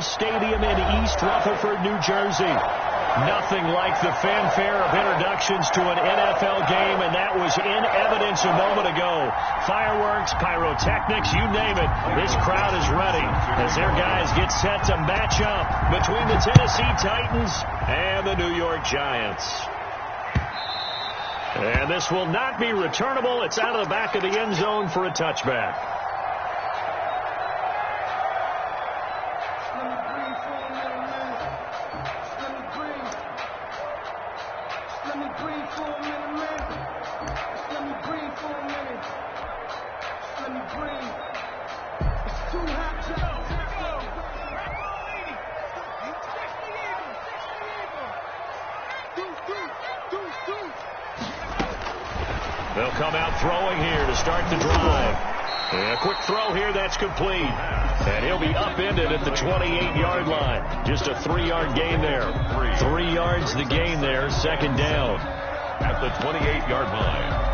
Giants Stadium in East Rutherford, New Jersey. Nothing like the fanfare of introductions to an NFL game, and that was in evidence a moment ago. Fireworks, pyrotechnics, you name it. This crowd is ready as their guys get set to match up between the Tennessee Titans and the New York Giants. And this will not be returnable. It's out of the back of the end zone for a touchback. They'll come out throwing here to start the drive. And a quick throw here that's complete. And he'll be upended at the 28-yard line. Just a 3-yard gain there. 3 yards the gain there, second down. At the 28-yard line.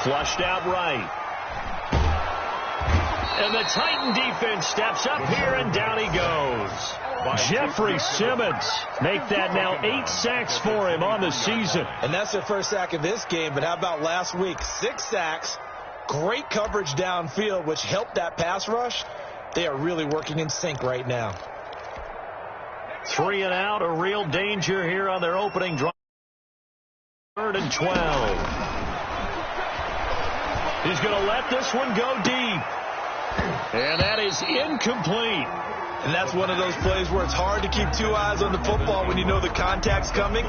Flushed out right. And the Titan defense steps up here, and down he goes. Jeffrey Simmons make that now 8 sacks for him on the season. And that's the first sack of this game, but how about last week? 6 sacks, great coverage downfield, which helped that pass rush. They are really working in sync right now. 3 and out, a real danger here on their opening drive. 3rd and 12. He's going to let this one go deep. And that is incomplete. And that's one of those plays where it's hard to keep 2 eyes on the football when you know the contact's coming,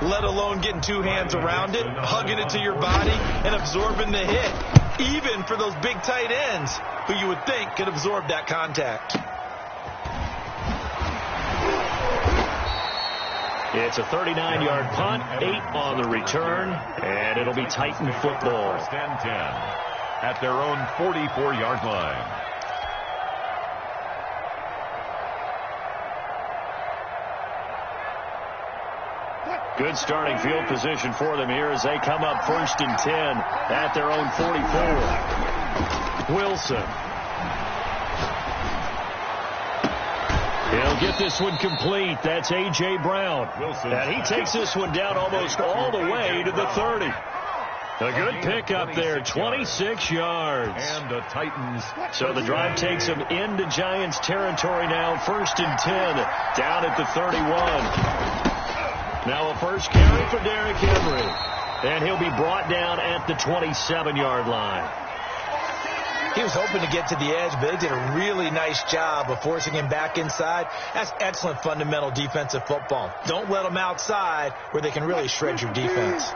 let alone getting 2 hands around it, hugging it to your body, and absorbing the hit, even for those big tight ends who you would think could absorb that contact. It's a 39-yard punt, 8 on the return, and it'll be Titan football. 1st and 10 at their own 44-yard line. Good starting field position for them here as they come up 1st and 10 at their own 44. Wilson. He'll get this one complete. That's A.J. Brown. And he takes this one down almost all the way to the 30. A good pickup there, 26 yards. And the Titans. So the drive takes them into Giants territory now, 1st and 10, down at the 31. Now a first carry for Derrick Henry. And he'll be brought down at the 27-yard line. He was hoping to get to the edge, but they did a really nice job of forcing him back inside. That's excellent fundamental defensive football. Don't let them outside where they can really shred your defense.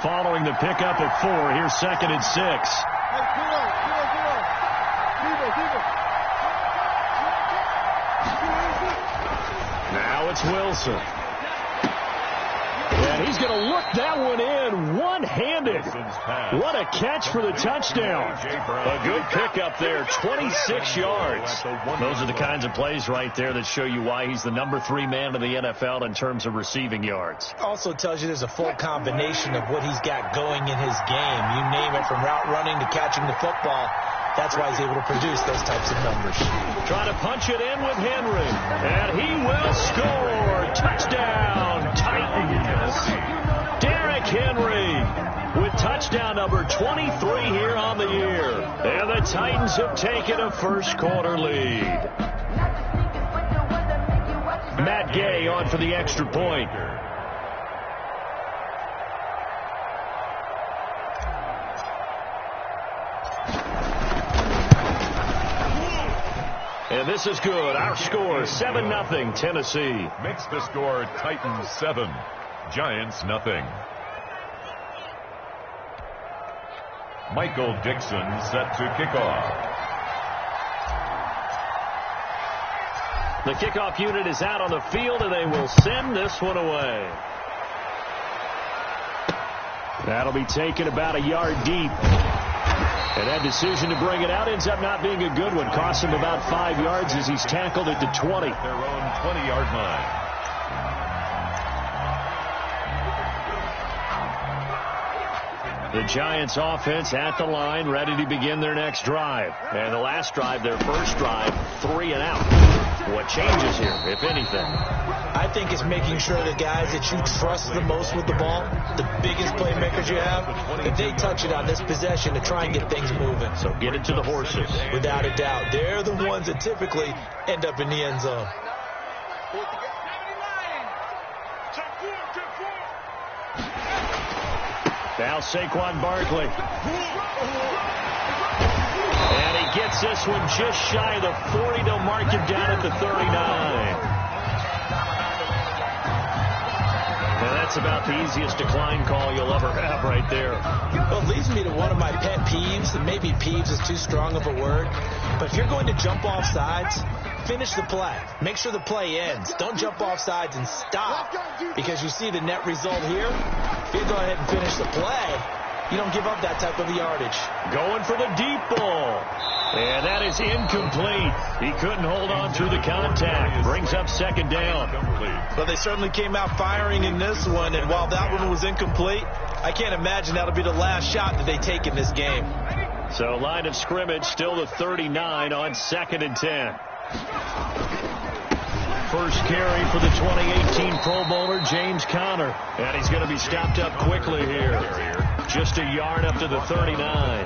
Following the pickup of 4, here's 2nd and 6. Now it's Wilson. And he's going to look that one in one-handed. What a catch for the touchdown. A good pickup there, 26 yards. Those are the kinds of plays right there that show you why he's the number 3 man in the NFL in terms of receiving yards. Also tells you there's a full combination of what he's got going in his game. You name it, from route running to catching the football. That's why he's able to produce those types of numbers. Trying to punch it in with Henry. And he will score. Touchdown, Titans. Derrick Henry with touchdown number 23 here on the year. And the Titans have taken a first quarter lead. Matt Gay on for the extra point. And this is good. Our score, 7-0, Tennessee. Makes the score Titans 7, Giants 0. Michael Dixon set to kick off. The kickoff unit is out on the field, and they will send this one away. That'll be taken about a yard deep. And that decision to bring it out ends up not being a good one. Costs him about 5 yards as he's tackled at the 20. Their own 20-yard line. The Giants offense at the line, ready to begin their next drive. And the last drive, their first drive, 3 and out. What changes here, if anything? I think it's making sure the guys that you trust the most with the ball, the biggest playmakers you have, if they touch it on this possession to try and get things moving. So get it to the horses. Without a doubt. They're the ones that typically end up in the end zone. Now Saquon Barkley. And he gets this one just shy of the 40. They'll mark him down at the 39. Now that's about the easiest decline call you'll ever have right there. Well, it leads me to one of my pet peeves, and maybe peeves is too strong of a word, but if you're going to jump off sides, finish the play. Make sure the play ends. Don't jump off sides and stop, because you see the net result here. If you go ahead and finish the play, you don't give up that type of yardage. Going for the deep ball. And that is incomplete. He couldn't hold on through the contact. Brings up second down. But they certainly came out firing in this one, and while that one was incomplete, I can't imagine that'll be the last shot that they take in this game. So line of scrimmage still the 39 on 2nd and 10. First carry for the 2018 Pro Bowler, James Conner. And he's going to be stopped up quickly here. Just a yard up to the 39.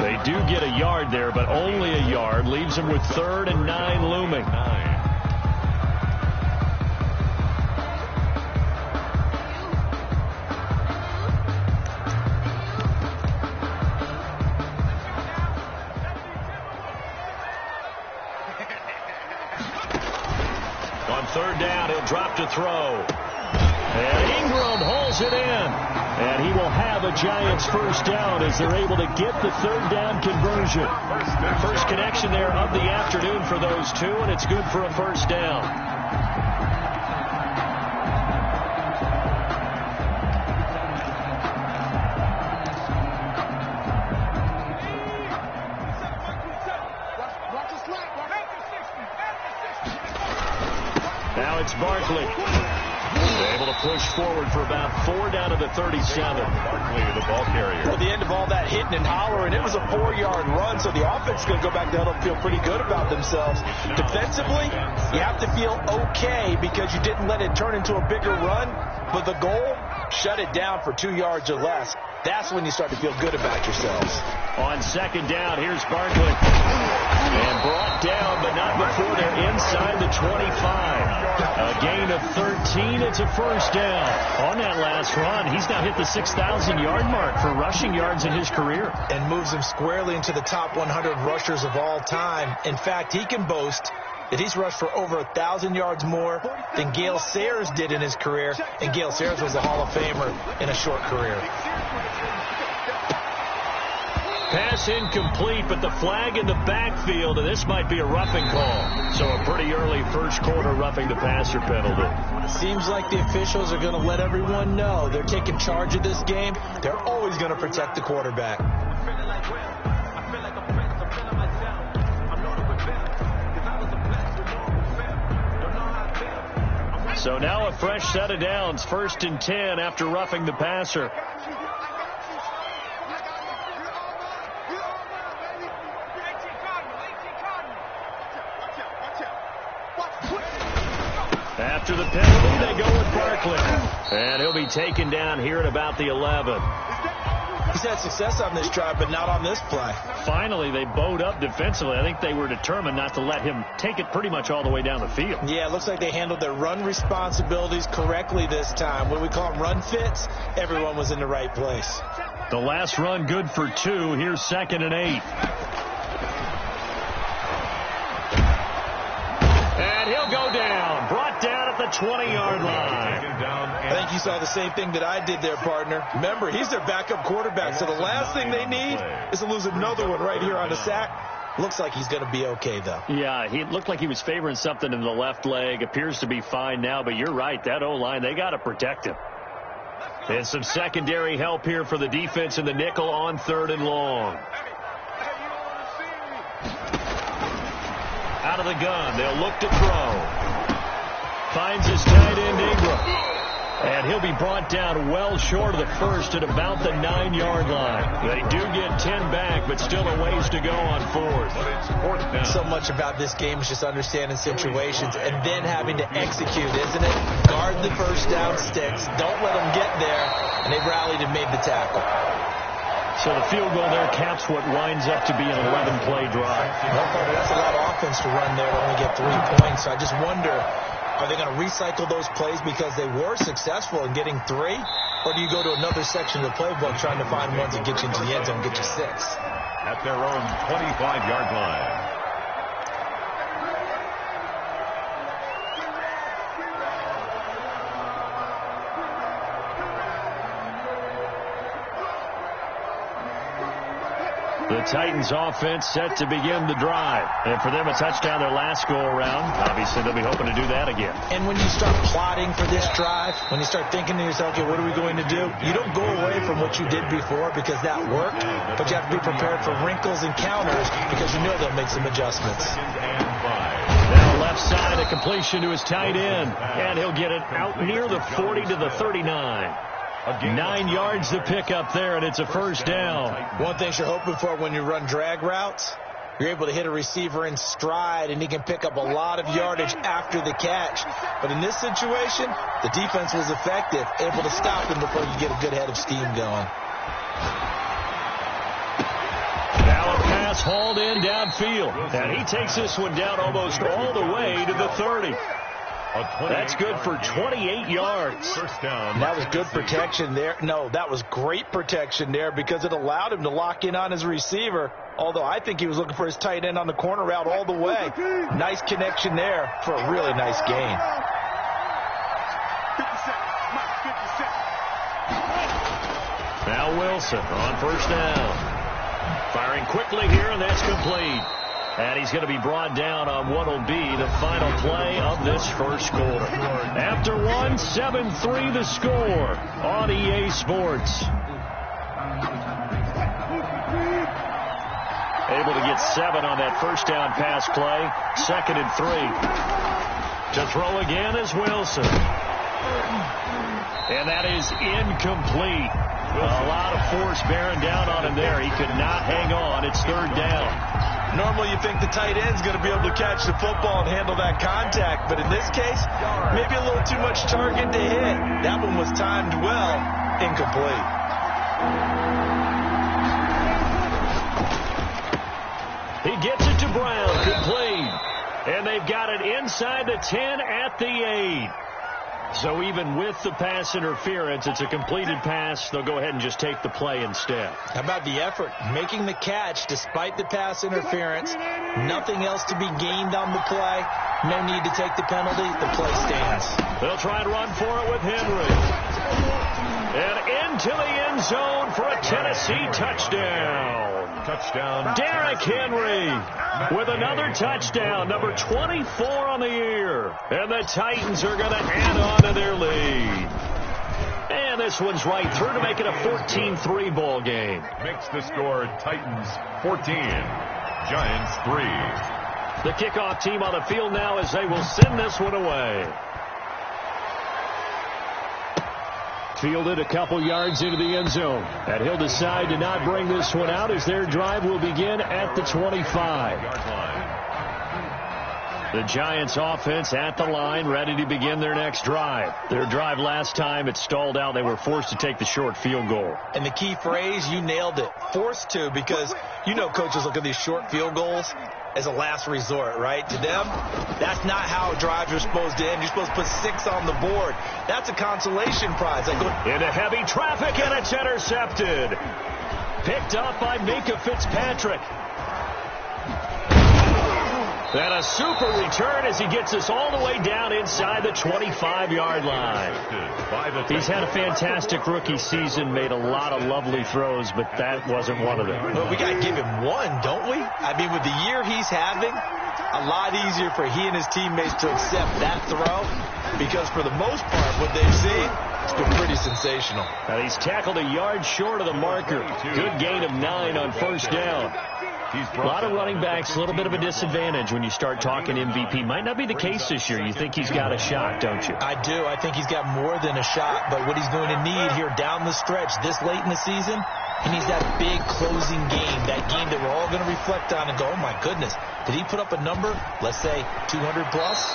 They do get a yard there, but only a yard. Leaves him with 3rd and 9 looming. On 3rd down, he'll drop to throw. And Ingram holds it in. And he will have a Giants first down as they're able to get the 3rd down conversion. First connection there of the afternoon for those two, and it's good for a first down. Now it's Barkley. Able to push forward for about 4 down to the 37. Barkley, the ball carrier. Well, the end of all that hitting and hollering, it was a 4-yard run, so the offense is going to go back down and feel pretty good about themselves. Defensively, you have to feel okay because you didn't let it turn into a bigger run, but the goal, shut it down for 2 yards or less. That's when you start to feel good about yourselves. On 2nd down, here's Barkley. And brought down, but not before they're inside the 25. A gain of 13. It's a first down. On that last run, he's now hit the 6,000-yard mark for rushing yards in his career. And moves him squarely into the top 100 rushers of all time. In fact, he can boast that he's rushed for over 1,000 yards more than Gale Sayers did in his career. And Gale Sayers was a Hall of Famer in a short career. Pass incomplete, but the flag in the backfield, and this might be a roughing call. So a pretty early first quarter roughing the passer penalty. Seems like the officials are going to let everyone know they're taking charge of this game. They're always going to protect the quarterback. So now a fresh set of downs, 1st and 10 after roughing the passer. After the penalty, they go with Barkley. And he'll be taken down here at about the 11. He's had success on this drive, but not on this play. Finally, they bowed up defensively. I think they were determined not to let him take it pretty much all the way down the field. Yeah, it looks like they handled their run responsibilities correctly this time. When we call them run fits, everyone was in the right place. The last run good for 2. Here's 2nd and 8. And he'll go down. Brought down at the 20-yard line. I think you saw the same thing that I did there, partner. Remember, he's their backup quarterback, so the last thing they need is to lose another one right here on the sack. Looks like he's going to be okay, though. Yeah, he looked like he was favoring something in the left leg. Appears to be fine now, but you're right. That O-line, they got to protect him. And some secondary help here for the defense in the nickel on 3rd and long. Out of the gun, they'll look to throw. Finds his tight end, Ingram. And he'll be brought down well short of the first at about the 9-yard line. They do get 10 back, but still a ways to go on fourth. So much about this game is just understanding situations and then having to execute, isn't it? Guard the first down sticks. Don't let them get there. And they've rallied and made the tackle. So the field goal there caps what winds up to be an 11-play drive. That's a lot of offense to run there to only get 3 points. So I just wonder, are they going to recycle those plays because they were successful in getting 3? Or do you go to another section of the playbook trying to find ones that get you into the end zone and get you 6? At their own 25-yard line. The Titans offense set to begin the drive. And for them, a touchdown their last go-around. Obviously, they'll be hoping to do that again. And when you start plotting for this drive, when you start thinking to yourself, okay, what are we going to do? You don't go away from what you did before because that worked, but you have to be prepared for wrinkles and counters because you know they'll make some adjustments. Now left side, a completion to his tight end. And he'll get it out near the 40 to the 39. 9 yards to pick up there, and it's a first down. One thing you're hoping for when you run drag routes, you're able to hit a receiver in stride, and he can pick up a lot of yardage after the catch. But in this situation, the defense was effective, able to stop him before you get a good head of steam going. Now a pass hauled in downfield, and he takes this one down almost all the way to the 30. That's good for 28 yards. First down. That was good protection there. No, that was great protection there because it allowed him to lock in on his receiver, although I think he was looking for his tight end on the corner route all the way. Nice connection there for a really nice gain. Now Wilson on first down. Firing quickly here, and that's complete. And he's going to be brought down on what will be the final play of this first quarter. After one, 7-3 the score on EA Sports. Able to get 7 on that first down pass play. 2nd and 3. To throw again is Wilson. And that is incomplete. A lot of force bearing down on him there. He could not hang on. It's 3rd down. Normally you think the tight end's going to be able to catch the football and handle that contact, but in this case, maybe a little too much target to hit. That one was timed well, incomplete. He gets it to Brown, complete. And they've got it inside the 10 at the 8. So even with the pass interference, it's a completed pass. They'll go ahead and just take the play instead. How about the effort? Making the catch despite the pass interference. Nothing else to be gained on the play. No need to take the penalty. The play stands. They'll try and run for it with Henry. And into the end zone for a Tennessee touchdown. Touchdown. Derrick Henry with another touchdown, number 24 on the year. And the Titans are going to add on to their lead. And this one's right through to make it a 14-3 ball game. Makes the score Titans 14, Giants 3. The kickoff team on the field now as they will send this one away. Fielded a couple yards into the end zone. And he'll decide to not bring this one out as their drive will begin at the 25. The Giants offense at the line, ready to begin their next drive. Their drive last time, it stalled out. They were forced to take the short field goal. And the key phrase, you nailed it. Forced to, because you know coaches look at these short field goals as a last resort, right? To them, that's not how drives are supposed to end. You're supposed to put 6 on the board. That's a consolation prize. Into heavy traffic, and it's intercepted. Picked up by Minka Fitzpatrick. And a super return as he gets us all the way down inside the 25-yard line. He's had a fantastic rookie season, made a lot of lovely throws, but that wasn't one of them. Well, we got to give him one, don't we? I mean, with the year he's having, a lot easier for he and his teammates to accept that throw, because for the most part, what they've seen, it's been pretty sensational. And he's tackled a yard short of the marker. Good gain of 9 on first down. A lot of running backs, a little bit of a disadvantage when you start talking MVP. Might not be the case this year. You think he's got a shot, don't you? I do. I think he's got more than a shot. But what he's going to need here down the stretch this late in the season, he needs that big closing game, that game that we're all going to reflect on and go, oh, my goodness, did he put up a number, let's say 200 plus?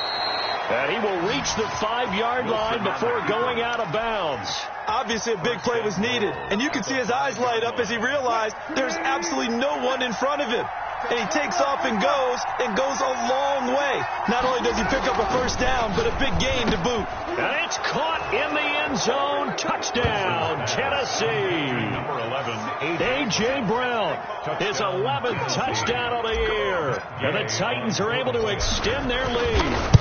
And he will reach the 5-yard line before going out of bounds. Obviously, a big play was needed, and you can see his eyes light up as he realized there's absolutely no one in front of him. And he takes off and goes a long way. Not only does he pick up a first down, but a big gain to boot. And it's caught in the end zone. Touchdown, Tennessee. Number 11, A.J. Brown, his 11th touchdown of the year. And the Titans are able to extend their lead.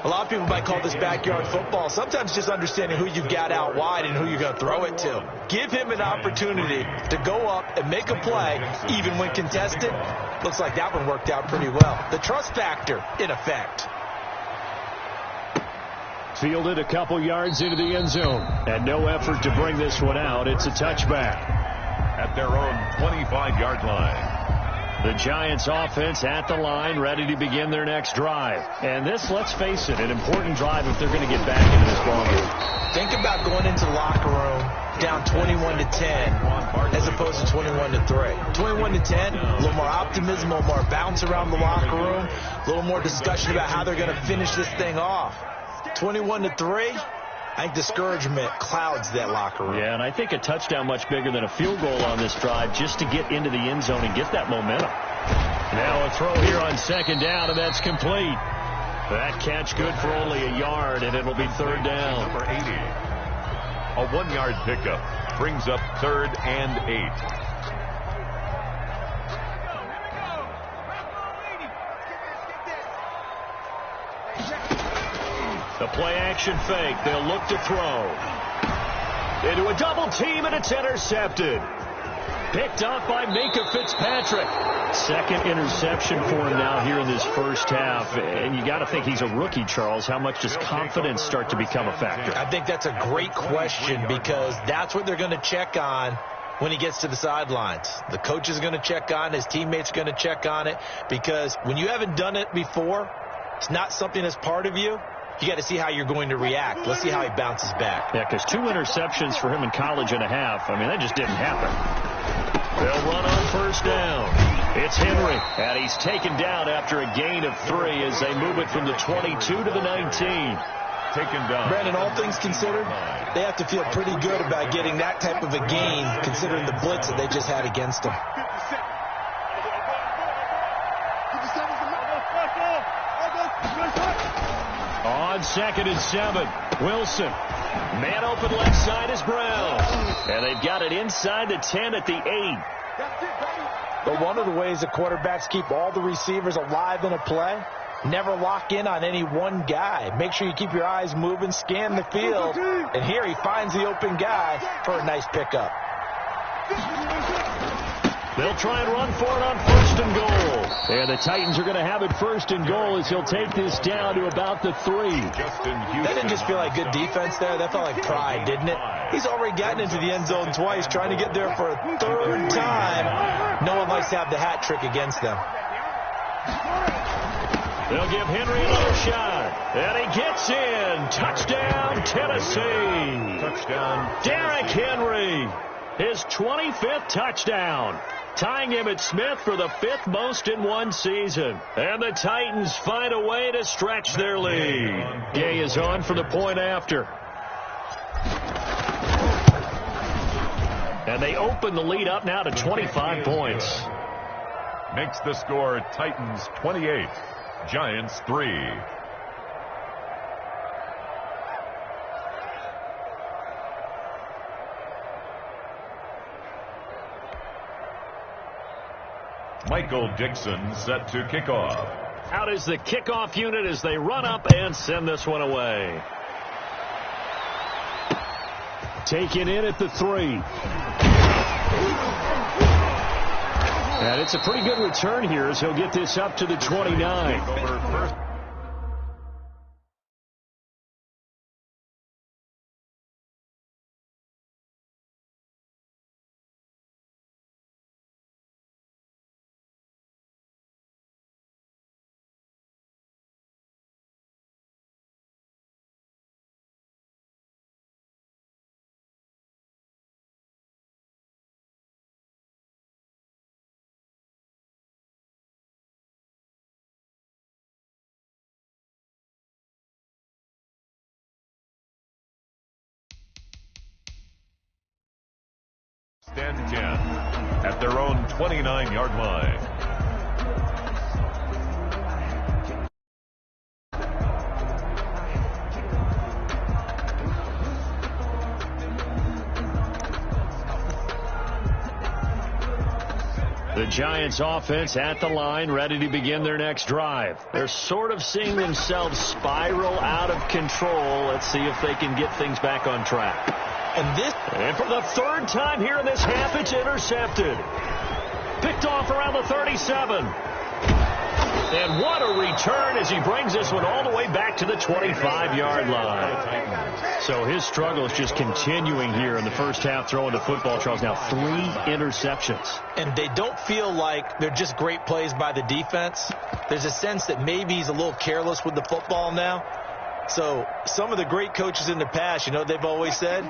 A lot of people might call this backyard football. Sometimes just understanding who you've got out wide and who you're going to throw it to. Give him an opportunity to go up and make a play, even when contested. Looks like that one worked out pretty well. The trust factor, in effect. Fielded a couple yards into the end zone. And no effort to bring this one out. It's a touchback. At their own 25-yard line. The Giants offense at the line, ready to begin their next drive. And this, let's face it, an important drive if they're going to get back into this ballgame. Think about going into the locker room down 21-10 as opposed to 21-3. 21-10, a little more optimism, a little more bounce around the locker room, a little more discussion about how they're going to finish this thing off. 21-3. I think discouragement clouds that locker room. Yeah, and I think a touchdown much bigger than a field goal on this drive just to get into the end zone and get that momentum. Now a throw here on second down, and that's complete. That catch good for only a yard, and it'll be third down. Number 80. A 1-yard pickup brings up 3rd and 8. The play-action fake. They'll look to throw. Into a double team, and it's intercepted. Picked off by Minka Fitzpatrick. Second interception for him now here in this first half. And you got to think he's a rookie, Charles. How much does confidence start to become a factor? I think that's a great question because that's what they're going to check on when he gets to the sidelines. The coach is going to check on it. His teammates are going to check on it because when you haven't done it before, it's not something that's part of you. You got to see how you're going to react. Let's see how he bounces back. Yeah, because 2 interceptions for him in college and a half. I mean, that just didn't happen. They'll run on first down. It's Henry, and he's taken down after a gain of 3 as they move it from the 22 to the 19. Taken down. Brandon, all things considered, they have to feel pretty good about getting that type of a gain considering the blitz that they just had against them. On 2nd and 7, Wilson. Man open left side is Brown. And they've got it inside the 10 at the 8. But one of the ways the quarterbacks keep all the receivers alive in a play, never lock in on any one guy. Make sure you keep your eyes moving, scan the field. And here he finds the open guy for a nice pickup. They'll try and run for it on 1st and goal. And the Titans are going to have it 1st and goal as he'll take this down to about the 3. That didn't just feel like good defense there. That felt like pride, didn't it? He's already gotten into the end zone twice, trying to get there for a 3rd time. No one likes to have the hat trick against them. They'll give Henry another shot. And he gets in. Touchdown, Tennessee. Touchdown, Derrick Henry. His 25th touchdown, tying Emmitt Smith for the 5th most in one season. And the Titans find a way to stretch their lead. Gay is on for the point after. And they open the lead up now to 25 points. Makes the score Titans 28, Giants 3. Michael Dixon set to kick off. Out is the kickoff unit as they run up and send this one away. Taken in at the 3. And it's a pretty good return here as he'll get this up to the 29. and 10 at their own 29-yard line. The Giants offense at the line, ready to begin their next drive. They're sort of seeing themselves spiral out of control. Let's see if they can get things back on track. And for the third time here in this half, it's intercepted. Picked off around the 37. And what a return as he brings this one all the way back to the 25-yard line. So his struggle is just continuing here in the first half throwing the football, Charles. Now 3 interceptions. And they don't feel like they're just great plays by the defense. There's a sense that maybe he's a little careless with the football now. So some of the great coaches in the past, you know, they've always said,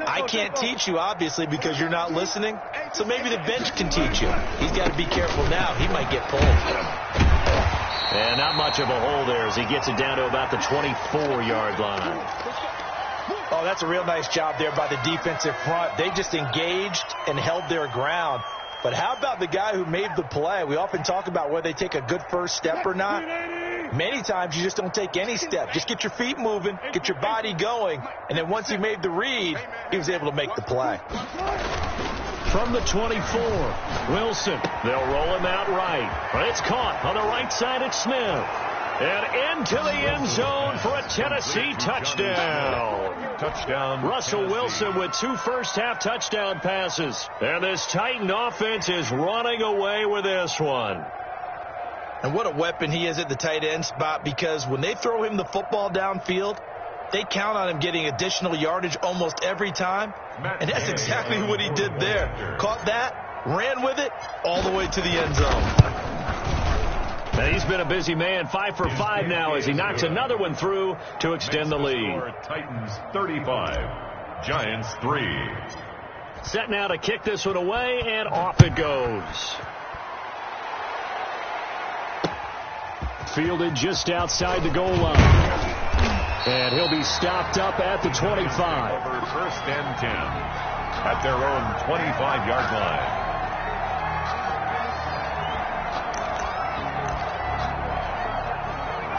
I can't teach you, obviously, because you're not listening. So maybe the bench can teach you. He's got to be careful now. He might get pulled. And not much of a hole there as he gets it down to about the 24-yard line. Oh, that's a real nice job there by the defensive front. They just engaged and held their ground. But how about the guy who made the play? We often talk about whether they take a good first step or not. Many times you just don't take any step. Just get your feet moving, get your body going, and then once he made the read, he was able to make the play. From the 24, Wilson. They'll roll him out right. But it's caught on the right side at Smith. And into the end zone for a Tennessee touchdown. Touchdown. Russell Wilson with 2 first-half touchdown passes. And this Titan offense is running away with this one. And what a weapon he is at the tight end spot, because when they throw him the football downfield, they count on him getting additional yardage almost every time. And that's exactly what he did there. Caught that, ran with it, all the way to the end zone. And he's been a busy man, 5 for 5 now as he knocks another one through to extend the lead. Titans 35, Giants 3. Set now to kick this one away, and off it goes. Fielded just outside the goal line. And he'll be stopped up at the 25. First and 10 at their own 25-yard line.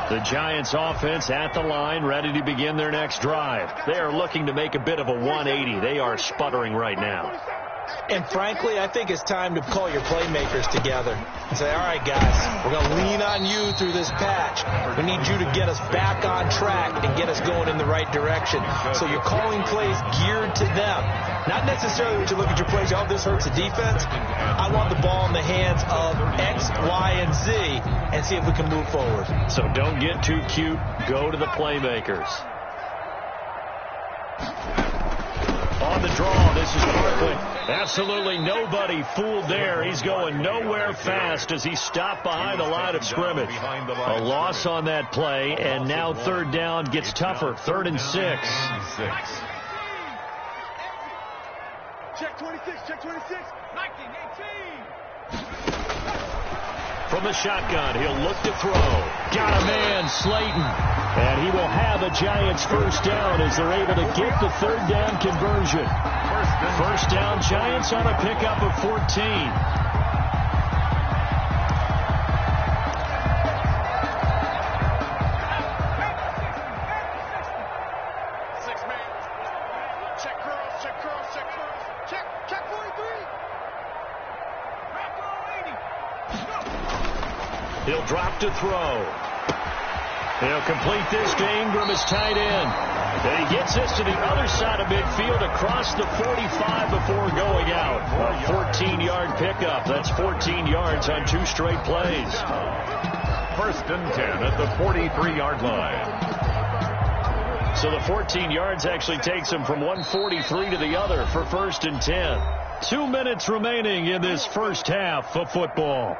The Giants offense at the line, ready to begin their next drive. They are looking to make a bit of a 180. They are sputtering right now. And frankly, I think it's time to call your playmakers together and say, all right, guys, we're going to lean on you through this patch. We need you to get us back on track and get us going in the right direction. So you're calling plays geared to them. Not necessarily when you look at your plays, oh, this hurts the defense. I want the ball in the hands of X, Y, and Z and see if we can move forward. So don't get too cute. Go to the playmakers. On the draw, this is Parkland. Absolutely nobody fooled there. He's going nowhere fast as he stopped behind the line of scrimmage. A loss on that play, and now third down gets tougher. 3rd and 6. Check 26, check 26. 19, 18. From the shotgun, he'll look to throw. Got a man, Slayton. And he will have a Giants first down as they're able to get the third down conversion. First down, Giants on a pickup of 14. He'll drop to throw. He'll complete this to Ingram as tight end. And he gets this to the other side of midfield across the 45 before going out. A 14-yard pickup. That's 14 yards on 2 straight plays. First and 10 at the 43-yard line. So the 14 yards actually takes him from 143 to the other for first and 10. 2 minutes remaining in this first half of football.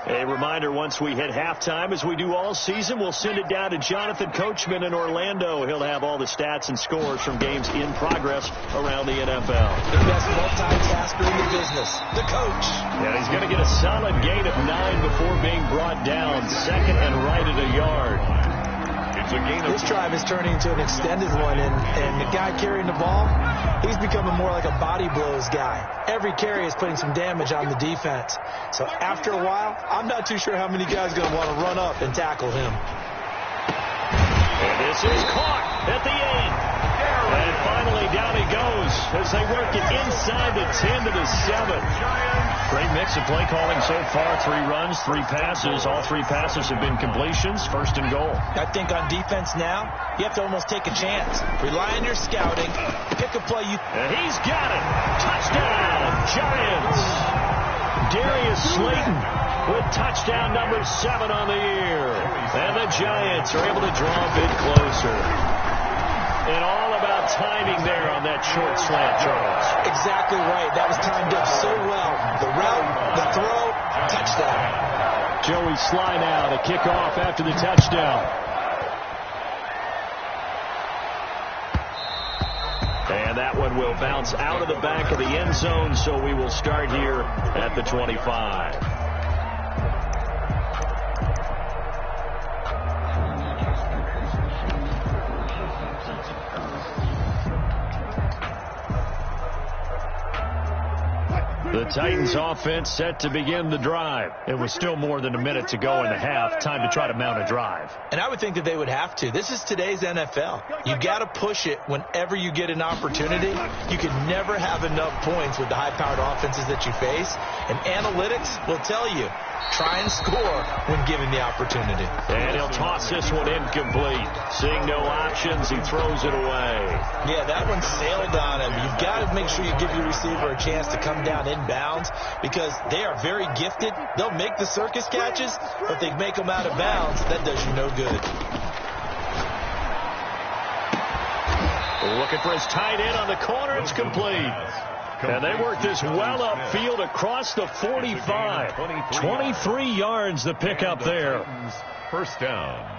A reminder, once we hit halftime, as we do all season, we'll send it down to Jonathan Coachman in Orlando. He'll have all the stats and scores from games in progress around the NFL. The best multitasker in the business, the coach. Yeah, he's going to get a solid gain of 9 before being brought down. 2nd and right at a yard. It's a gain of... This drive is turning into an extended one, and the guy carrying the ball, he's becoming more like a body blows guy. Every carry is putting some damage on the defense. So after a while, I'm not too sure how many guys are going to want to run up and tackle him. And this is caught at the 8. And finally down he goes as they work it inside the 10 to the 7. Great mix of play calling so far. 3 runs, 3 passes. All 3 passes have been completions. First and goal. I think on defense now, you have to almost take a chance. Rely on your scouting. Pick a play. And he's got it. Touchdown, Giants. Darius Slayton with touchdown number 7 on the year. And the Giants are able to draw a bit closer. And all about timing there on that short slant, Charles. Exactly right. That was timed up so well. The route, the throw, touchdown. Joey Sly now to kick off after the touchdown. And that one will bounce out of the back of the end zone, so we will start here at the 25. The Titans offense set to begin the drive. It was still more than a minute to go in the half. Time to try to mount a drive. And I would think that they would have to. This is today's NFL. You got to push it whenever you get an opportunity. You can never have enough points with the high-powered offenses that you face. And analytics will tell you, try and score when given the opportunity. And he'll toss this one incomplete. Seeing no options, he throws it away. Yeah, that one sailed on him. You've got to make sure you give your receiver a chance to come down inbounds because they are very gifted. They'll make the circus catches, but if they make them out of bounds, that does you no good. Looking for his tight end on the corner. It's complete. And they work this well upfield across the 45. 23 yards the pickup there. First down.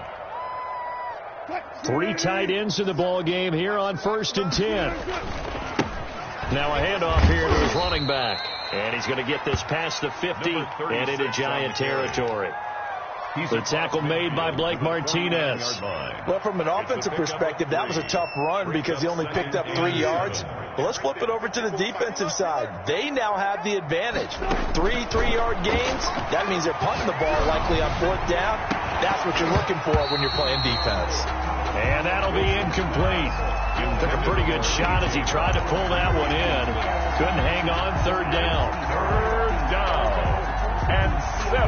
3 tight ends in the ball game here on 1st and 10. Now a handoff here to his running back. And he's going to get this past the 50 and into Giant territory. The tackle made by Blake Martinez. Well, from an offensive perspective, that was a tough run because he only picked up 3 yards. Well, let's flip it over to the defensive side. They now have the advantage. 3 3-yard gains. That means they're punting the ball likely on 4th down. That's what you're looking for when you're playing defense. And that'll be incomplete. Took a pretty good shot as he tried to pull that one in. Couldn't hang on. 3rd down. 3rd down. And 7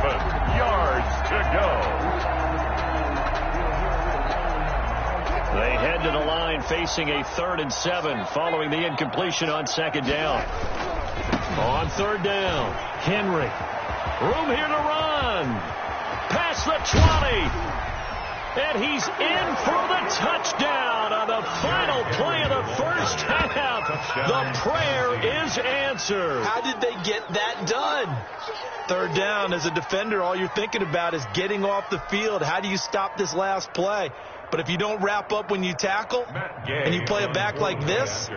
yards to go. They head to the line facing a 3rd and 7 following the incompletion on 2nd down. On 3rd down, Henry. Room here to run. Past the 20. And he's in for the touchdown on the final play of the first half. The prayer is answered. How did they get that done? 3rd down, as a defender, all you're thinking about is getting off the field. How do you stop this last play? But if you don't wrap up when you tackle and you play it back like this,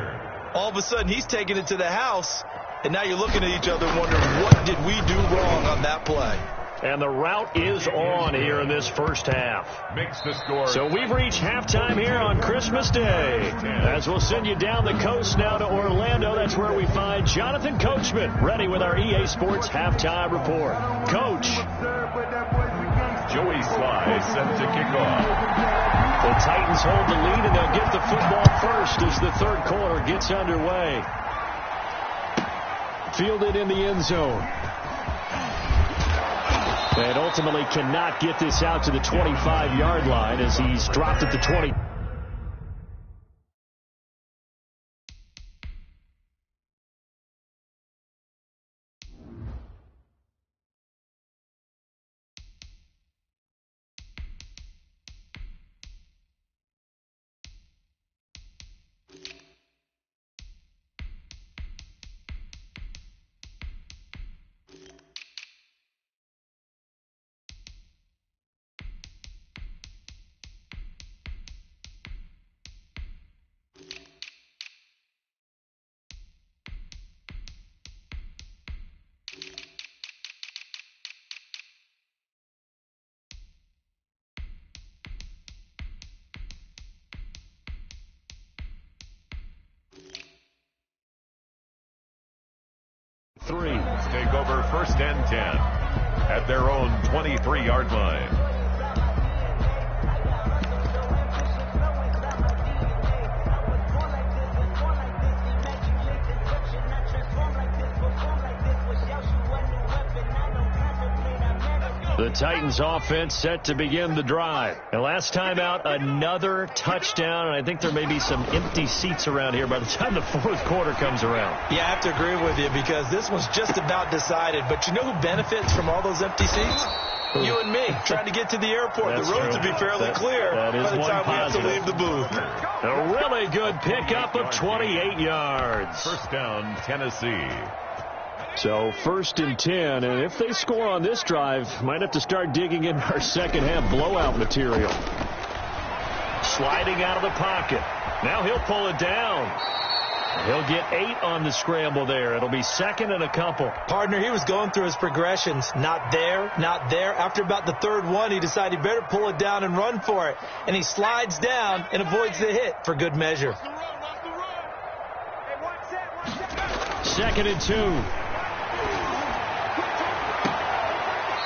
all of a sudden he's taking it to the house, and now you're looking at each other wondering, what did we do wrong on that play? And the route is on here in this first half. Makes the score. So we've reached halftime here on Christmas Day. As we'll send you down the coast now to Orlando. That's where we find Jonathan Coachman ready with our EA Sports halftime report. Coach. Joey Sly set to kick off. The Titans hold the lead, and they'll get the football first as the 3rd quarter gets underway. Fielded in the end zone. And ultimately cannot get this out to the 25-yard line as he's dropped at the 20. first and 10 at their own 23-yard line. The Titans offense set to begin the drive. And last time out, another touchdown. And I think there may be some empty seats around here by the time the fourth quarter comes around. Yeah, I have to agree with you because this one's just about decided. But you know who benefits from all those empty seats? You and me, trying to get to the airport. That's the roads true. would be fairly clear that is by the time we have to positive. leave the booth. A really good pickup of 28 yards. First down, Tennessee. So first and 10, and if they score on this drive, might have to start digging in our second half blowout material. Sliding out of the pocket. Now he'll pull it down. He'll get 8 on the scramble there. It'll be second and a couple. Partner, he was going through his progressions. Not there, not there. After about the third one, he decided he better pull it down and run for it. And he slides down and avoids the hit for good measure. Second and 2.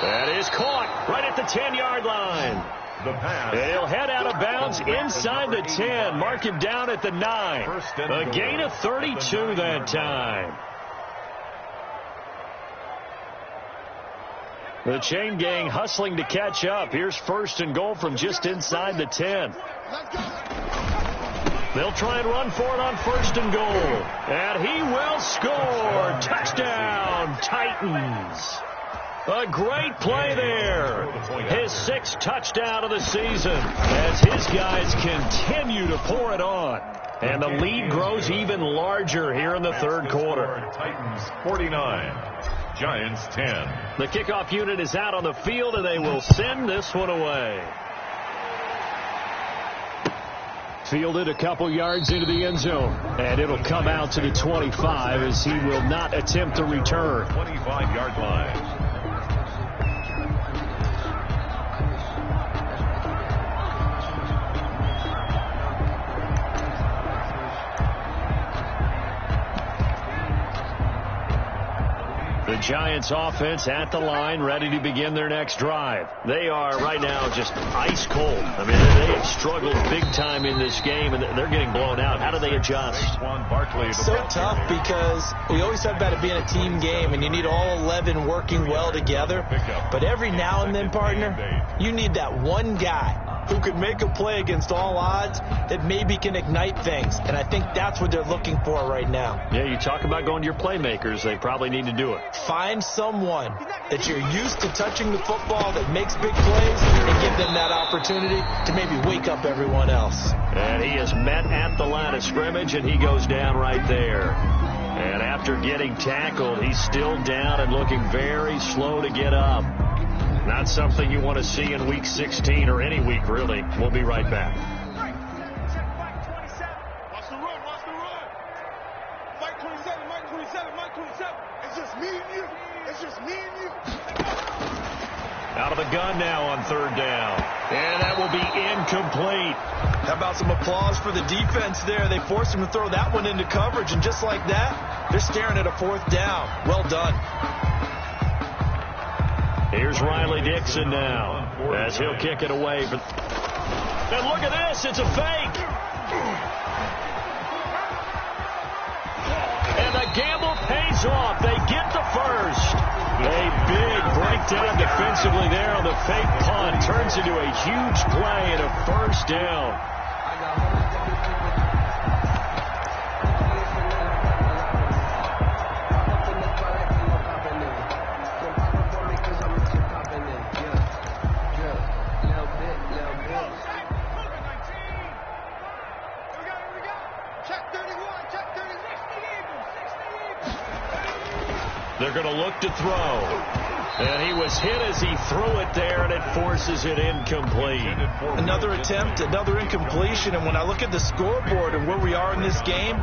That is caught right at the 10-yard line. The pass. He'll head out of bounds inside the 10. Mark him down at the 9. A gain of 32 that time. The chain gang hustling to catch up. Here's first and goal from just inside the 10. They'll try and run for it on first and goal. And he will score. Touchdown, Titans. A great play there. His 6th touchdown of the season as his guys continue to pour it on. And the lead grows even larger here in the third quarter. Titans 49, Giants 10. The kickoff unit is out on the field, and they will send this one away. Fielded a couple yards into the end zone, and it'll come out to the 25 as he will not attempt to return. 25-yard line. The Giants offense at the line, ready to begin their next drive. They are right now just ice cold. I mean, they have struggled big time in this game, and they're getting blown out. How do they adjust? So tough because we always talk about it being a team game, and you need all 11 working well together. But every now and then, partner, you need that one guy who could make a play against all odds that maybe can ignite things. And I think that's what they're looking for right now. Yeah, you talk about going to your playmakers. They probably need to do it. Find someone that you're used to touching the football that makes big plays and give them that opportunity to maybe wake up everyone else. And he is met at the line of scrimmage, and he goes down right there. And after getting tackled, he's still down and looking very slow to get up. Not something you want to see in Week 16 or any week, really. We'll be right back. Watch the run, watch the run. Mike 27, Mike 27, Mike 27. It's just me and you. It's just me and you. Out of the gun now on third down. And that will be incomplete. How about some applause for the defense there? They forced him to throw that one into coverage, and just like that, they're staring at a fourth down. Well done. Here's Riley Dixon now as he'll kick it away. And look at this. It's a fake. And the gamble pays off. They get the first. A big breakdown defensively there on the fake punt. Turns into a huge play and a first down. They're going to look to throw. And he was hit as he threw it there, and it forces it incomplete. Another attempt, another incompletion. And when I look at the scoreboard and where we are in this game,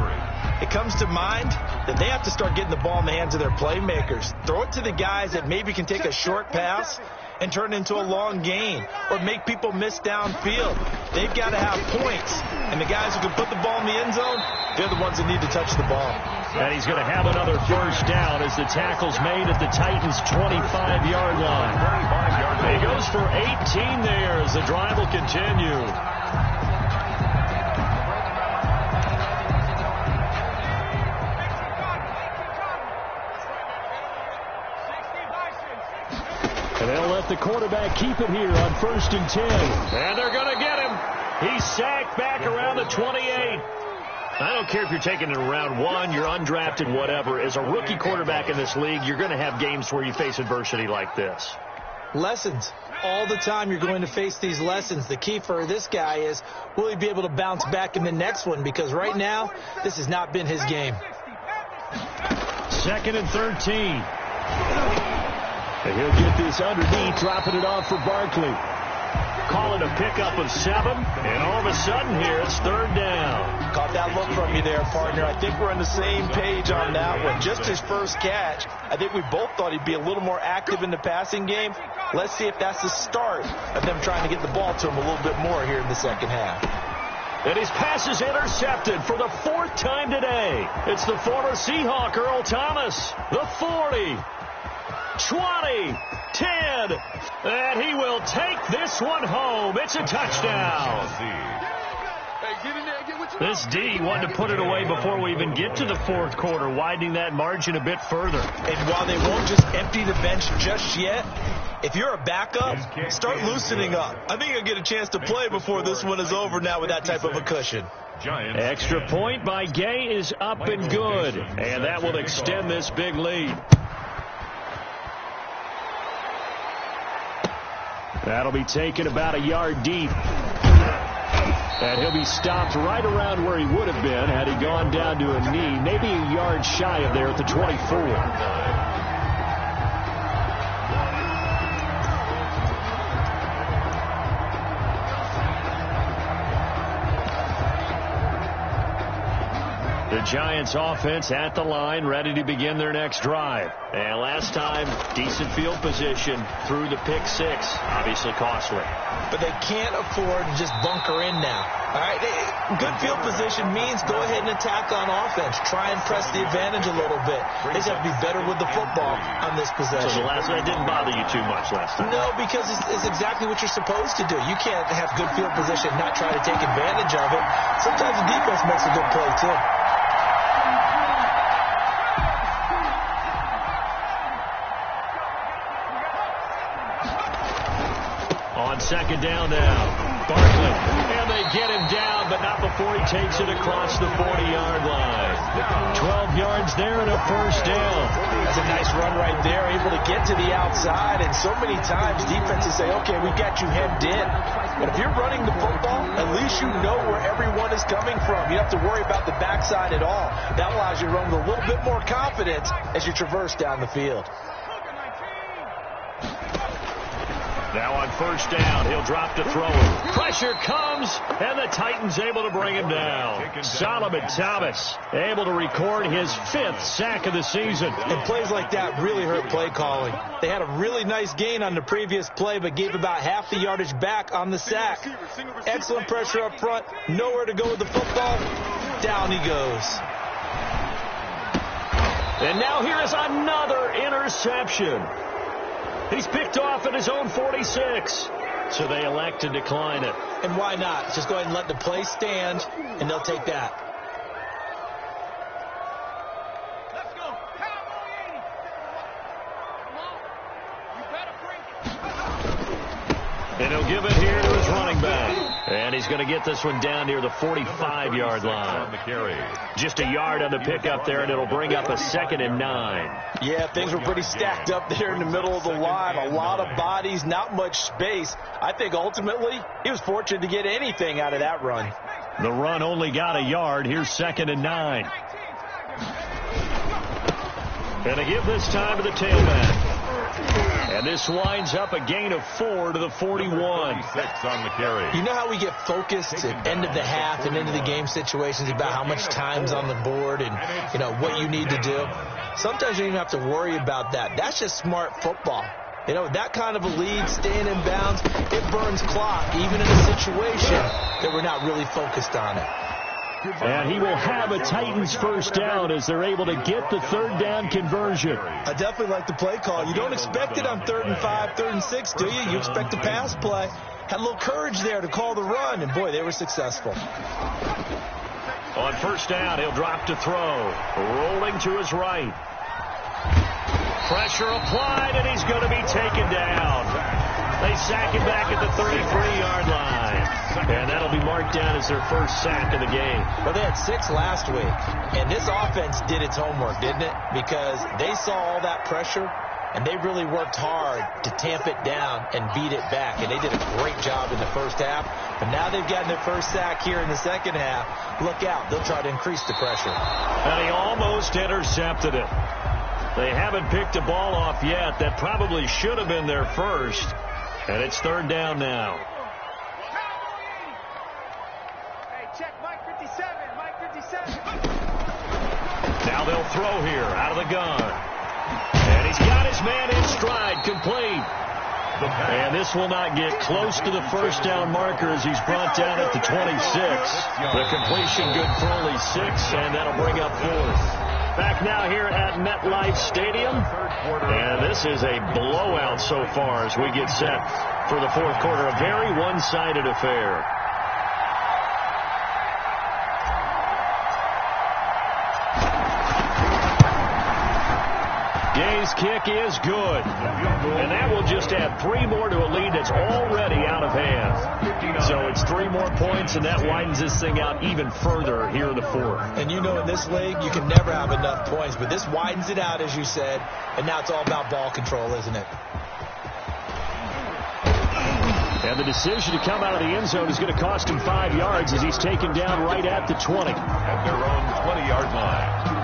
it comes to mind that they have to start getting the ball in the hands of their playmakers. Throw it to the guys that maybe can take a short pass and turn it into a long gain or make people miss downfield. They've got to have points. And the guys who can put the ball in the end zone, they're the ones that need to touch the ball. And he's going to have another first down as the tackle's made at the Titans' 25-yard line. He goes for 18 there as the drive will continue. And they'll let the quarterback keep it here on 1st and 10. And they're going to get him. He's sacked back around the 28. I don't care if you're taking it in round 1, you're undrafted, whatever. As a rookie quarterback in this league, you're going to have games where you face adversity like this. Lessons. All the time you're going to face these lessons. The key for this guy is, will he be able to bounce back in the next one? Because right now, this has not been his game. 2nd and 13. And he'll get this underneath, dropping it off for Barkley. Call it a pickup of 7, and all of a sudden here, it's 3rd down. Caught that look from you there, partner. I think we're on the same page on that one. Just his first catch, I think we both thought he'd be a little more active in the passing game. Let's see if that's the start of them trying to get the ball to him a little bit more here in the second half. And his pass is intercepted for the 4th time today. It's the former Seahawk, Earl Thomas. The 40, 20, 10, and he will take this one home. It's a touchdown. This D wanted to put it away before we even get to the 4th quarter, widening that margin a bit further. And while they won't just empty the bench just yet, if you're a backup, start loosening up. I think you'll get a chance to play before this one is over now with that type of a cushion. Extra point by Gay is up and good, and that will extend this big lead. That'll be taken about a yard deep. And he'll be stopped right around where he would have been had he gone down to a knee, maybe a yard shy of there at the 24. The Giants offense at the line, ready to begin their next drive. And last time, decent field position through the pick 6. Obviously costly. But they can't afford to just bunker in now. All right, good field position means go ahead and attack on offense. Try and press the advantage a little bit. They just have to be better with the football on this possession. So that didn't bother you too much last time? No, because it's exactly what you're supposed to do. You can't have good field position and not try to take advantage of it. Sometimes the defense makes a good play, too. On 2nd down now, Barkley, and they get him down, but not before he takes it across the 40-yard line. 12 yards there and a first down. That's a nice run right there, able to get to the outside, and so many times defenses say, okay, we got you hemmed in. But if you're running the football, at least you know where everyone is coming from. You don't have to worry about the backside at all. That allows you to run with a little bit more confidence as you traverse down the field. Now on 1st down, he'll drop to throw. Pressure comes, and the Titans able to bring him down. Solomon Thomas able to record his 5th sack of the season. And plays like that really hurt play calling. They had a really nice gain on the previous play, but gave about half the yardage back on the sack. Excellent pressure up front. Nowhere to go with the football. Down he goes. And now here is another interception. He's picked off at his own 46. So they elect to decline it. And why not? Just go ahead and let the play stand, and they'll take that. Let's go. And he'll give it here to his running back. And he's going to get this one down near the 45-yard line. Just a yard on the pickup there, and it'll bring up a 2nd and 9. Yeah, things were pretty stacked up there in the middle of the line. A lot of bodies, not much space. I think ultimately he was fortunate to get anything out of that run. The run only got a yard. Here's 2nd and 9. And they give this time to the tailback. And this winds up a gain of 4 to the 41. On the carry. You know how we get focused at end of the half and into the game situations about how much time's on the board and, you know, what you need to do? Sometimes you don't even have to worry about that. That's just smart football. You know, that kind of a lead, staying in bounds, it burns clock, even in a situation that we're not really focused on it. And he will have a Titans first down as they're able to get the third down conversion. I definitely like the play call. You don't expect it on 3rd and 5, 3rd and 6, do you? You expect a pass play. Had a little courage there to call the run, and boy, they were successful. On first down, he'll drop to throw. Rolling to his right. Pressure applied, and he's going to be taken down. They sack him back at the 33-yard line. And that'll be marked down as their first sack of the game. Well, they had 6 last week. And this offense did its homework, didn't it? Because they saw all that pressure, and they really worked hard to tamp it down and beat it back. And they did a great job in the first half. But now they've gotten their first sack here in the second half. Look out. They'll try to increase the pressure. And he almost intercepted it. They haven't picked a ball off yet. That probably should have been their first. And it's third down now. Hey, check Mike 57. Mike 57. Now they'll throw here out of the gun. And he's got his man in stride, complete. And this will not get close to the first down marker as he's brought down at the 26. The completion good for only 6, and that'll bring up 4th. Back now here at MetLife Stadium. And this is a blowout so far as we get set for the fourth quarter. A very one-sided affair. Gay's kick is good. And that will just add 3 more to a lead that's already out of hand. So it's 3 more points, and that widens this thing out even further here in the fourth. And you know in this league, you can never have enough points. But this widens it out, as you said. And now it's all about ball control, isn't it? And the decision to come out of the end zone is going to cost him 5 yards as he's taken down right at the 20. At their own 20-yard line.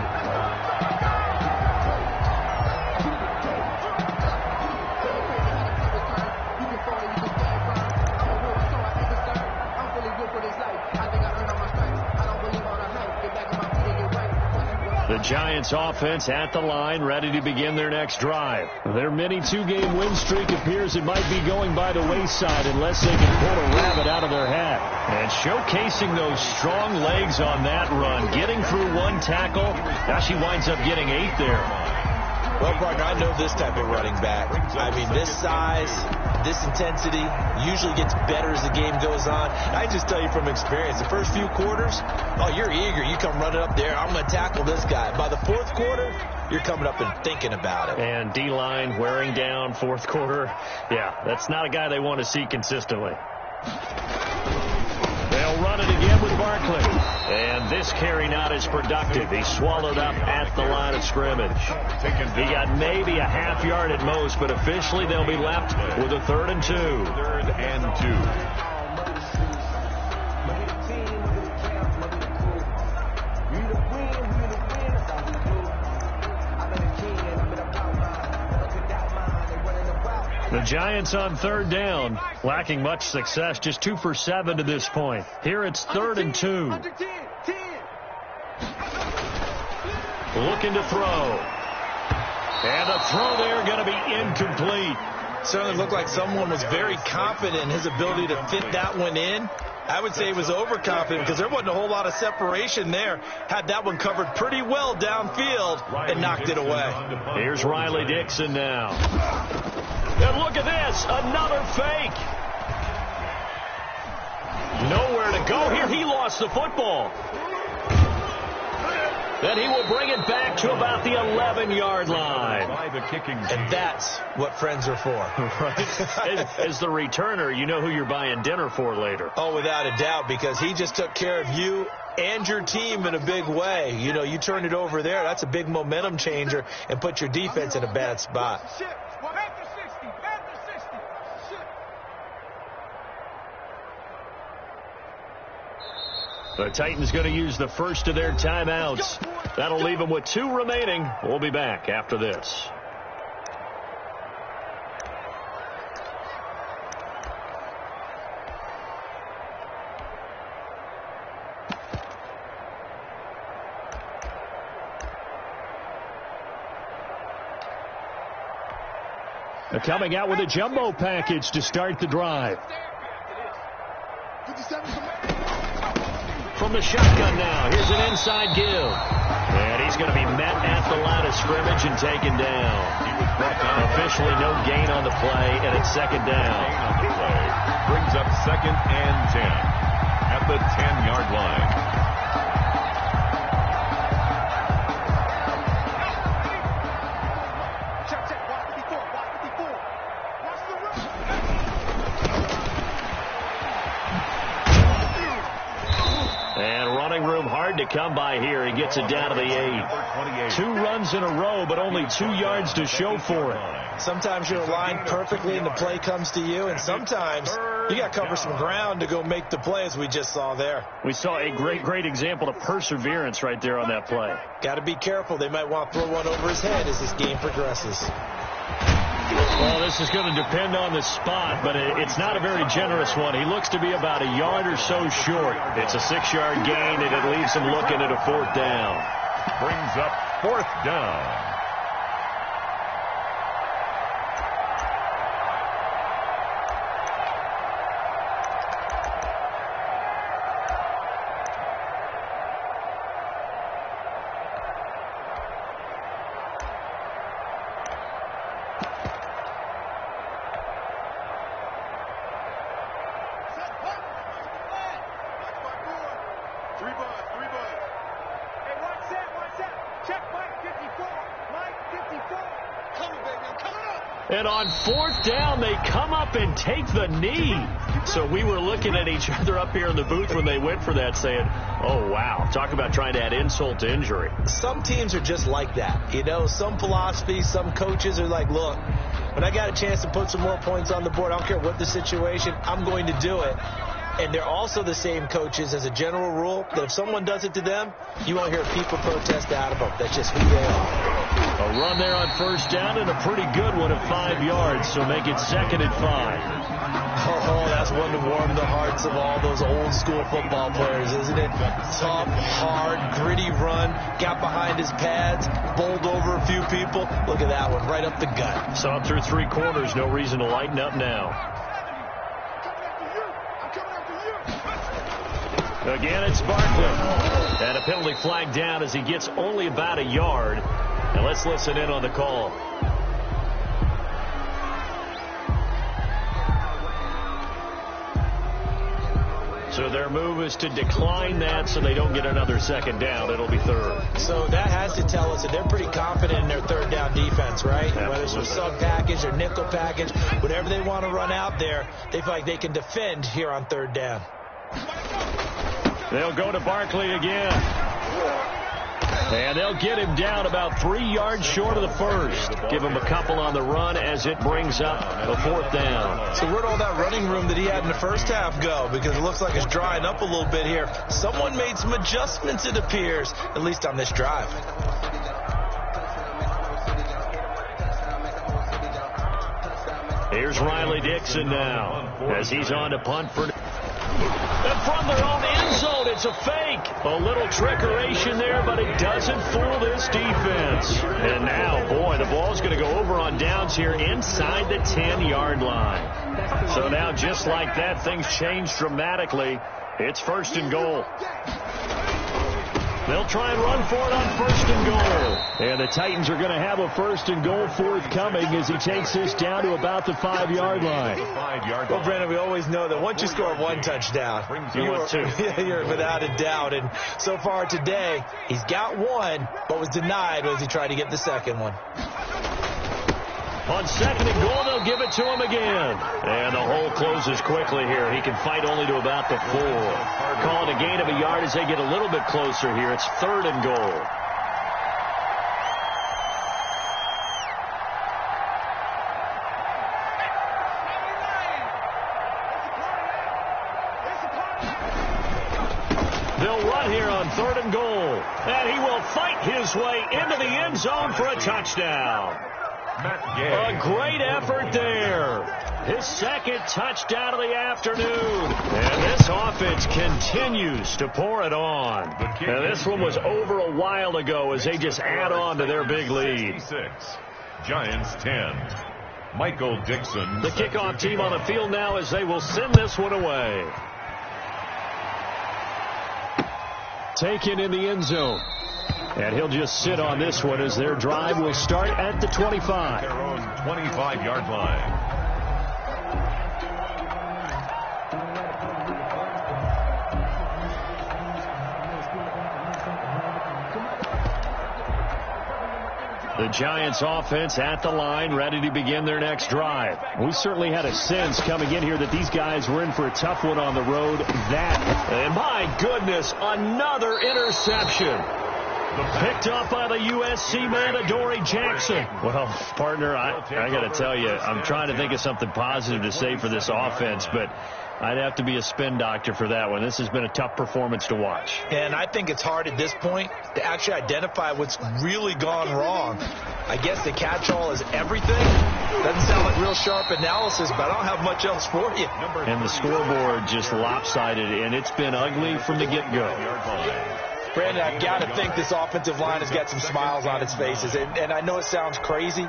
The Giants offense at the line, ready to begin their next drive. Their mini 2-game win streak appears it might be going by the wayside unless they can pull a rabbit out of their hat. And showcasing those strong legs on that run, getting through 1 tackle. Now she winds up getting 8 there. Well, partner, I know this type of running back. I mean, this size, this intensity usually gets better as the game goes on. I just tell you from experience, the first few quarters, oh, you're eager. You come running up there, I'm going to tackle this guy. By the fourth quarter, you're coming up and thinking about it. And D-line wearing down fourth quarter. Yeah, that's not a guy they want to see consistently. They'll run it again with Barkley. And this carry not as productive. He's swallowed up at the line of scrimmage. He got maybe a half yard at most, but officially they'll be left with a 3rd and 2. 3rd and 2. The Giants on 3rd down, lacking much success, just 2 for 7 to this point. Here it's 3rd and 2. Looking to throw. And the throw there going to be incomplete. Certainly looked like someone was very confident in his ability to fit that one in. I would say he was overconfident because there wasn't a whole lot of separation there. Had that one covered pretty well downfield and knocked it away. Here's Riley Dixon now. And look at this, another fake. Nowhere to go here. He lost the football. Then he will bring it back to about the 11-yard line. And that's what friends are for. Right. As the returner, you know who you're buying dinner for later. Oh, without a doubt, because he just took care of you and your team in a big way. You know, you turn it over there, that's a big momentum changer and put your defense in a bad spot. The Titans going to use the first of their timeouts. That'll leave them with 2 remaining. We'll be back after this. They're coming out with a jumbo package to start the drive. from the shotgun now. Here's an inside give. And he's going to be met at the line of scrimmage and taken down. He was brought down. Officially no gain on the play, and it's second down. Gain on the play. Brings up 2nd and 10 at the 10-yard line. And running room hard to come by here. He gets it down to the 8. 2 runs in a row, but only 2 yards to show for it. Sometimes you're aligned perfectly and the play comes to you, and sometimes you got to cover some ground to go make the play, as we just saw there. We saw a great example of perseverance right there on that play. Got to be careful. They might want to throw one over his head as this game progresses. Well, this is going to depend on the spot, but it's not a very generous one. He looks to be about a yard or so short. It's a 6-yard gain, and it leaves him looking at a 4th down. Brings up 4th down. And on 4th down, they come up and take the knee. So we were looking at each other up here in the booth when they went for that, saying, oh, wow, talk about trying to add insult to injury. Some teams are just like that. You know, some philosophies, some coaches are like, look, when I got a chance to put some more points on the board, I don't care what the situation, I'm going to do it. And they're also the same coaches as a general rule that if someone does it to them, you won't hear people protest out of them. That's just who they are. A run there on 1st down and a pretty good one at 5 yards, so make it 2nd and 5. Oh, that's one to warm the hearts of all those old school football players, isn't it? Tough, hard, gritty run, got behind his pads, bowled over a few people. Look at that one, right up the gut. Saw him through 3 quarters, no reason to lighten up now. Again, it's Barkley. And a penalty flag down as he gets only about a yard. And let's listen in on the call. So their move is to decline that so they don't get another 2nd down. It'll be 3rd. So that has to tell us that they're pretty confident in their 3rd down defense, right? Absolutely. Whether it's a sub package or nickel package, whatever they want to run out there, they feel like they can defend here on 3rd down. They'll go to Barkley again. And they'll get him down about 3 yards short of the 1st. Give him a couple on the run as it brings up a 4th down. So where'd all that running room that he had in the first half go? Because it looks like it's drying up a little bit here. Someone made some adjustments, it appears, at least on this drive. Here's Riley Dixon now as he's on to punt for... And from their own end zone, it's a fake. A little trickeration there, but it doesn't fool this defense. And now, boy, the ball's going to go over on downs here inside the 10-yard line. So now, just like that, things change dramatically. It's 1st and goal. They'll try and run for it on 1st and goal. And the Titans are going to have a 1st and goal forthcoming as he takes this down to about the 5-yard line. Well, Brandon, we always know that once you score 1 touchdown, you're without a doubt. And so far today, he's got 1, but was denied as he tried to get the 2nd one. On 2nd and goal, they'll give it to him again. And the hole closes quickly here. He can fight only to about the 4. Call it a gain of a yard as they get a little bit closer here. It's 3rd and goal. They'll run here on 3rd and goal. And he will fight his way into the end zone for a touchdown. A great effort there. His 2nd touchdown of the afternoon. And this offense continues to pour it on. And this one was over a while ago as they just add on to their big lead. Giants 10. Michael Dixon. The kickoff team on the field now as they will send this one away. taken in the end zone. And he'll just sit on this one as their drive will start at the 25. Their own 25-yard line. The Giants offense at the line, ready to begin their next drive. We certainly had a sense coming in here that these guys were in for a tough one on the road. And my goodness, another interception. Picked up by the USC man, Adoree Jackson. Well, partner, I got to tell you, I'm trying to think of something positive to say for this offense, but I'd have to be a spin doctor for that one. This has been a tough performance to watch. And I think it's hard at this point to actually identify what's really gone wrong. I guess the catch-all is everything. Doesn't sound like real sharp analysis, but I don't have much else for you. And the scoreboard just lopsided, and it's been ugly from the get-go. Brandon, I've got to think this offensive line has got some smiles on its faces. And I know it sounds crazy,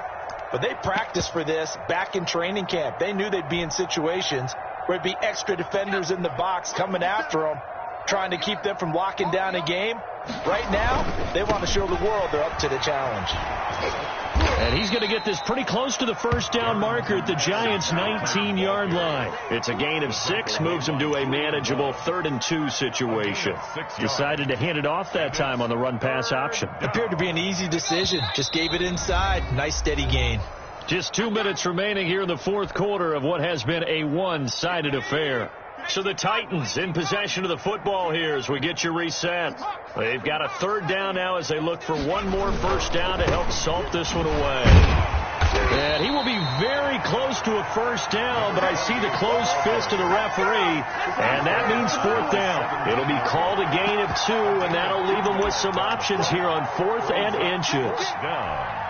but they practiced for this back in training camp. They knew they'd be in situations where it'd be extra defenders in the box coming after them, trying to keep them from locking down a game. Right now, they want to show the world they're up to the challenge. And he's going to get this pretty close to the first down marker at the Giants' 19-yard line. It's a gain of 6, moves them to a manageable 3rd and 2 situation. Decided to hand it off that time on the run-pass option. Appeared to be an easy decision. Just gave it inside. Nice steady gain. Just 2 minutes remaining here in the fourth quarter of what has been a one-sided affair. So the Titans in possession of the football here as we get you reset. They've got a 3rd down now as they look for one more first down to help salt this one away. And he will be very close to a first down, but I see the closed fist of the referee, and that means 4th down. It'll be called a gain of 2, and that'll leave them with some options here on 4th and inches. Down.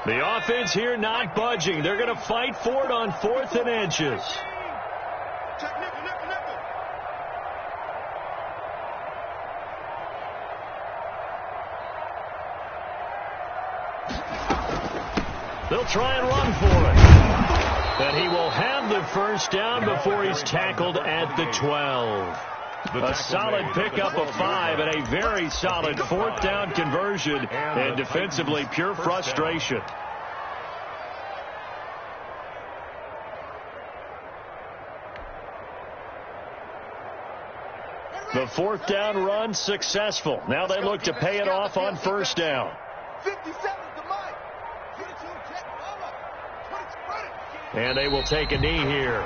The offense here not budging. They're going to fight for it on 4th and inches. They'll try and run for it. But he will have the first down before he's tackled at the 12. A solid pickup of 5 and a very solid 4th down conversion, and defensively pure frustration. The 4th down run successful. Now they look to pay it off on first down. And they will take a knee here.